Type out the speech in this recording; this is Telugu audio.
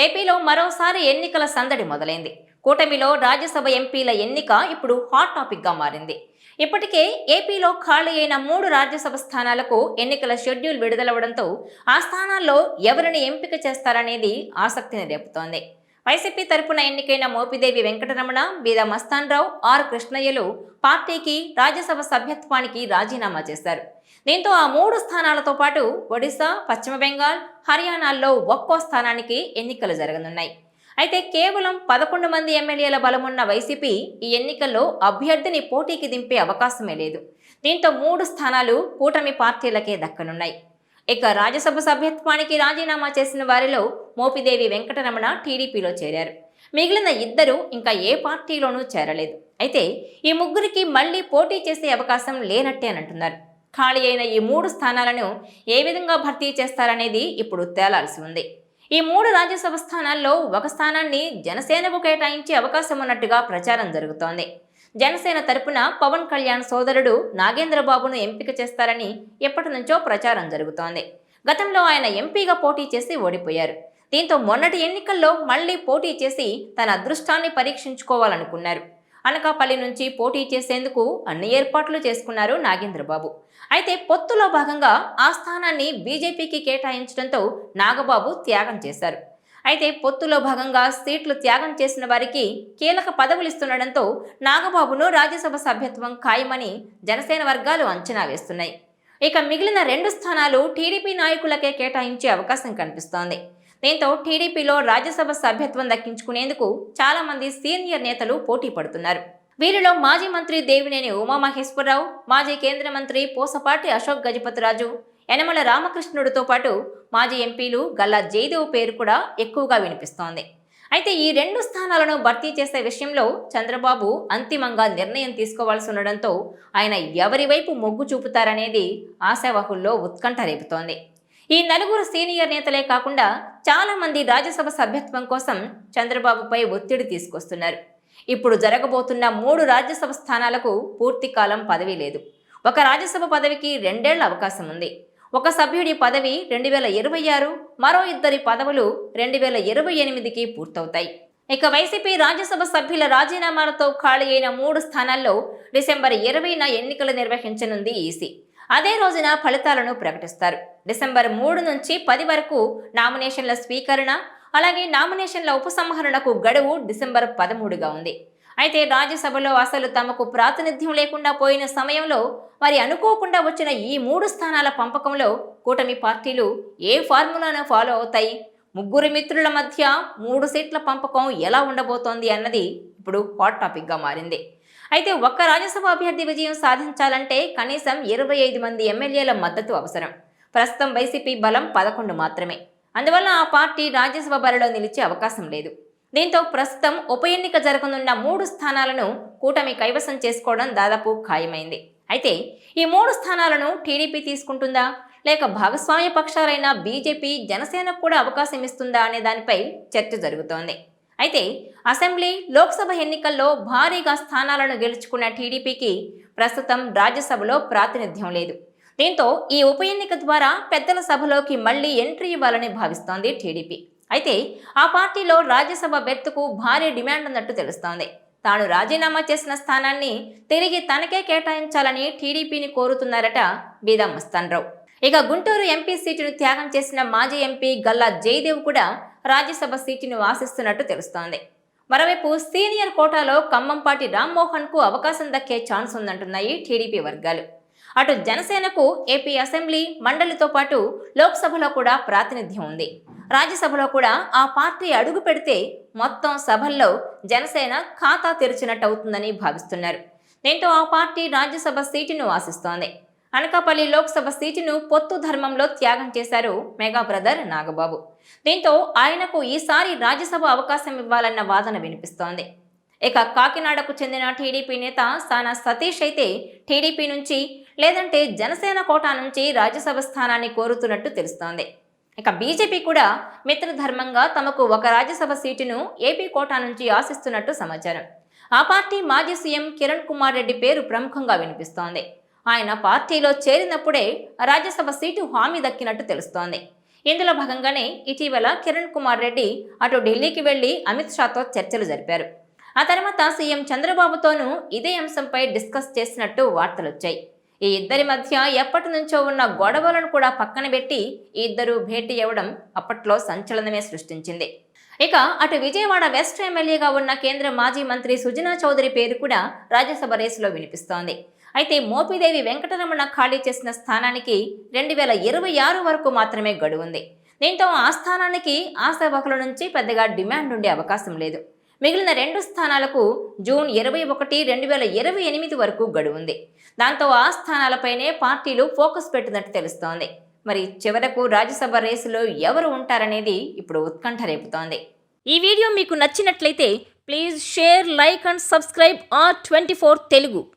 ఏపీలో మరోసారి ఎన్నికల సందడి మొదలైంది. కూటమిలో రాజ్యసభ ఎంపీల ఎన్నిక ఇప్పుడు హాట్ టాపిక్గా మారింది. ఇప్పటికే ఏపీలో ఖాళీ అయిన 3 రాజ్యసభ స్థానాలకు ఎన్నికల షెడ్యూల్ విడుదలవడంతో ఆ స్థానాల్లో ఎవరిని ఎంపిక చేస్తారనేది ఆసక్తిని రేపుతోంది. వైసీపీ తరపున ఎన్నికైన మోపిదేవి వెంకటరమణ, బీదా మస్తాన్రావు, ఆర్ కృష్ణయ్యలు పార్టీకి రాజ్యసభ సభ్యత్వానికి రాజీనామా చేశారు. దీంతో ఆ 3 స్థానాలతో పాటు ఒడిశా, పశ్చిమ బెంగాల్, హర్యానాల్లో ఒక్కో స్థానానికి ఎన్నికలు జరగనున్నాయి. అయితే కేవలం 11 మంది ఎమ్మెల్యేల బలమున్న వైసీపీ ఈ ఎన్నికల్లో అభ్యర్థిని పోటీకి దింపే అవకాశమే లేదు. దీంతో 3 స్థానాలు కూటమి పార్టీలకే దక్కనున్నాయి. ఇక రాజ్యసభ సభ్యత్వానికి రాజీనామా చేసిన వారిలో మోపిదేవి వెంకటరమణ టీడీపీలో చేరారు. మిగిలిన ఇద్దరు ఇంకా ఏ పార్టీలోనూ చేరలేదు. అయితే ఈ ముగ్గురికి మళ్లీ పోటీ చేసే అవకాశం లేనట్టే అంటున్నారు. ఖాళీ అయిన ఈ 3 స్థానాలను ఏ విధంగా భర్తీ చేస్తారనేది ఇప్పుడు తేలాల్సి ఉంది. ఈ 3 రాజ్యసభ స్థానాల్లో ఒక స్థానాన్ని జనసేనకు కేటాయించే అవకాశం ఉన్నట్టుగా ప్రచారం జరుగుతోంది. జనసేన తరపున పవన్ కళ్యాణ్ సోదరుడు నాగేంద్రబాబును ఎంపిక చేస్తారని ఎప్పటి నుంచో ప్రచారం జరుగుతోంది. గతంలో ఆయన ఎంపీగా పోటీ చేసి ఓడిపోయారు. దీంతో మొన్నటి ఎన్నికల్లో మళ్లీ పోటీ చేసి తన అదృష్టాన్ని పరీక్షించుకోవాలనుకున్నారు. అనకాపల్లి నుంచి పోటీ చేసేందుకు అన్ని ఏర్పాట్లు చేసుకున్నారు నాగేంద్రబాబు. అయితే పొత్తులో భాగంగా ఆ స్థానాన్ని బీజేపీకి కేటాయించడంతో నాగబాబు త్యాగం చేశారు. అయితే పొత్తులో భాగంగా సీట్లు త్యాగం చేసిన వారికి కీలక పదవులు ఇస్తుండటంతో నాగబాబును రాజ్యసభ సభ్యత్వం ఖాయమని జనసేన వర్గాలు అంచనా వేస్తున్నాయి. ఇక మిగిలిన 2 స్థానాలు టీడీపీ నాయకులకే కేటాయించే అవకాశం కనిపిస్తోంది. దీంతో టీడీపీలో రాజ్యసభ సభ్యత్వం దక్కించుకునేందుకు చాలా మంది సీనియర్ నేతలు పోటీ పడుతున్నారు. వీరిలో మాజీ మంత్రి దేవినేని ఉమామహేశ్వరరావు, మాజీ కేంద్ర మంత్రి పూసపాటి అశోక్ గజపతిరాజు, యనమల రామకృష్ణుడితో పాటు మాజీ ఎంపీలు గల్లా జయదేవ్ పేరు కూడా ఎక్కువగా వినిపిస్తోంది. అయితే ఈ 2 స్థానాలను భర్తీ చేసే విషయంలో చంద్రబాబు అంతిమంగా నిర్ణయం తీసుకోవాల్సి ఉండడంతో ఆయన ఎవరి వైపు మొగ్గు చూపుతారనేది ఆశావహుల్లో ఉత్కంఠ రేపుతోంది. ఈ 4 సీనియర్ నేతలే కాకుండా చాలా మంది రాజ్యసభ సభ్యత్వం కోసం చంద్రబాబుపై ఒత్తిడి తీసుకొస్తున్నారు. ఇప్పుడు జరగబోతున్న 3 రాజ్యసభ స్థానాలకు పూర్తి కాలం పదవి లేదు. ఒక రాజ్యసభ పదవికి 2 ఏళ్ల అవకాశం ఉంది. ఒక సభ్యుడి పదవి 2026, మరో 2 పదవులు 2028కి పూర్తవుతాయి. ఇక వైసీపీ రాజ్యసభ సభ్యుల రాజీనామాలతో ఖాళీ అయిన 3 స్థానాల్లో డిసెంబర్ 20న ఎన్నికలు నిర్వహించనుంది ఈసీ. అదే రోజున ఫలితాలను ప్రకటిస్తారు. డిసెంబర్ 3 నుంచి 10 వరకు నామినేషన్ల స్వీకరణ, అలాగే నామినేషన్ల ఉపసంహరణకు గడువు డిసెంబర్ 13గా ఉంది. అయితే రాజ్యసభలో అసలు తమకు ప్రాతినిధ్యం లేకుండా పోయిన సమయంలో మరి అనుకోకుండా వచ్చిన ఈ 3 స్థానాల పంపకంలో కూటమి పార్టీలు ఏ ఫార్ములాను ఫాలో అవుతాయి? 3 మిత్రుల మధ్య 3 సీట్ల పంపకం ఎలా ఉండబోతోంది అన్నది ఇప్పుడు హాట్ టాపిక్గా మారింది. అయితే ఒక్క రాజ్యసభ అభ్యర్థి విజయం సాధించాలంటే కనీసం 25 మంది ఎమ్మెల్యేల మద్దతు అవసరం. ప్రస్తుతం వైసీపీ బలం 11 మాత్రమే. అందువల్ల ఆ పార్టీ రాజ్యసభ బరిలో నిలిచే అవకాశం లేదు. దీంతో ప్రస్తుతం ఉప ఎన్నిక జరగనున్న 3 స్థానాలను కూటమి కైవసం చేసుకోవడం దాదాపు ఖాయమైంది. అయితే ఈ 3 స్థానాలను టీడీపీ తీసుకుంటుందా, లేక భాగస్వామ్య పక్షాలైన బీజేపీ, జనసేనకు కూడా అవకాశం ఇస్తుందా అనే దానిపై చర్చ జరుగుతోంది. అయితే అసెంబ్లీ, లోక్సభ ఎన్నికల్లో భారీగా స్థానాలను గెలుచుకున్న టీడీపీకి ప్రస్తుతం రాజ్యసభలో ప్రాతినిధ్యం లేదు. దీంతో ఈ ఉప ఎన్నిక ద్వారా పెద్దల సభలోకి మళ్లీ ఎంట్రీ ఇవ్వాలని భావిస్తోంది టీడీపీ. అయితే ఆ పార్టీలో రాజ్యసభ బెర్తుకు భారీ డిమాండ్ ఉన్నట్టు తెలుస్తోంది. తాను రాజీనామా చేసిన స్థానాన్ని తిరిగి తనకే కేటాయించాలని టీడీపీని కోరుతున్నారట బీదా మస్తాన్రావు. ఇక గుంటూరు ఎంపీ సీటును త్యాగం చేసిన మాజీ ఎంపీ గల్లా జయదేవ్ కూడా రాజ్యసభ సీటును ఆశిస్తున్నట్టు తెలుస్తోంది. మరోవైపు సీనియర్ కోటాలో ఖమ్మంపాటి రామ్మోహన్కు అవకాశం దక్కే ఛాన్స్ ఉందంటున్నాయి టీడీపీ వర్గాలు. అటు జనసేనకు ఏపీ అసెంబ్లీ, మండలితో పాటు లోక్సభలో కూడా ప్రాతినిధ్యం ఉంది. రాజ్యసభలో కూడా ఆ పార్టీ అడుగు పెడితే మొత్తం సభల్లో జనసేన ఖాతా తెరిచినట్టు అవుతుందని భావిస్తున్నారు. దీంతో ఆ పార్టీ రాజ్యసభ సీటును ఆశిస్తోంది. అనకాపల్లి లోక్సభ సీటును పొత్తు ధర్మంలో త్యాగం చేశారు మెగా బ్రదర్ నాగబాబు. దీంతో ఆయనకు ఈసారి రాజ్యసభ అవకాశం ఇవ్వాలన్న వాదన వినిపిస్తోంది. ఇక కాకినాడకు చెందిన టీడీపీ నేత సానా సతీష్ అయితే టీడీపీ నుంచి లేదంటే జనసేన కోటా నుంచి రాజ్యసభ స్థానాన్ని కోరుతున్నట్టు తెలుస్తోంది. ఇక బీజేపీ కూడా మిత్రధర్మంగా తమకు ఒక రాజ్యసభ సీటును ఏపీ కోటా నుంచి ఆశిస్తున్నట్టు సమాచారం. ఆ పార్టీ మాజీ సీఎం కిరణ్ కుమార్ రెడ్డి పేరు ప్రముఖంగా వినిపిస్తోంది. ఆయన పార్టీలో చేరినప్పుడే రాజ్యసభ సీటు హామీ దక్కినట్టు తెలుస్తోంది. ఇందులో భాగంగానే ఇటీవల కిరణ్ కుమార్ రెడ్డి అటు ఢిల్లీకి వెళ్లి అమిత్ షాతో చర్చలు జరిపారు. ఆ తర్వాత సీఎం చంద్రబాబుతోనూ ఇదే అంశంపై డిస్కస్ చేసినట్టు వార్తలొచ్చాయి. ఈ ఇద్దరి మధ్య ఎప్పటి నుంచో ఉన్న గొడవలను కూడా పక్కన పెట్టి ఈ ఇద్దరు భేటీ అవ్వడం అప్పట్లో సంచలనమే సృష్టించింది. ఇక అటు విజయవాడ వెస్ట్ ఎమ్మెల్యేగా ఉన్న కేంద్ర మాజీ మంత్రి సుజనా చౌదరి పేరు కూడా రాజ్యసభ రేసులో వినిపిస్తోంది. అయితే మోపిదేవి వెంకటరమణ ఖాళీ చేసిన స్థానానికి 2026 వరకు మాత్రమే గడువుంది. దీంతో ఆ స్థానానికి ఆశావహుల నుంచి పెద్దగా డిమాండ్ ఉండే అవకాశం లేదు. మిగిలిన 2 స్థానాలకు జూన్ 21, 2028 వరకు గడువుంది. దాంతో ఆ స్థానాలపైనే పార్టీలు ఫోకస్ పెట్టినట్టు తెలుస్తోంది. మరి చివరకు రాజ్యసభ రేసులో ఎవరు ఉంటారనేది ఇప్పుడు ఉత్కంఠ రేపుతోంది. ఈ వీడియో మీకు నచ్చినట్లయితే please share, like and subscribe R24 Telugu.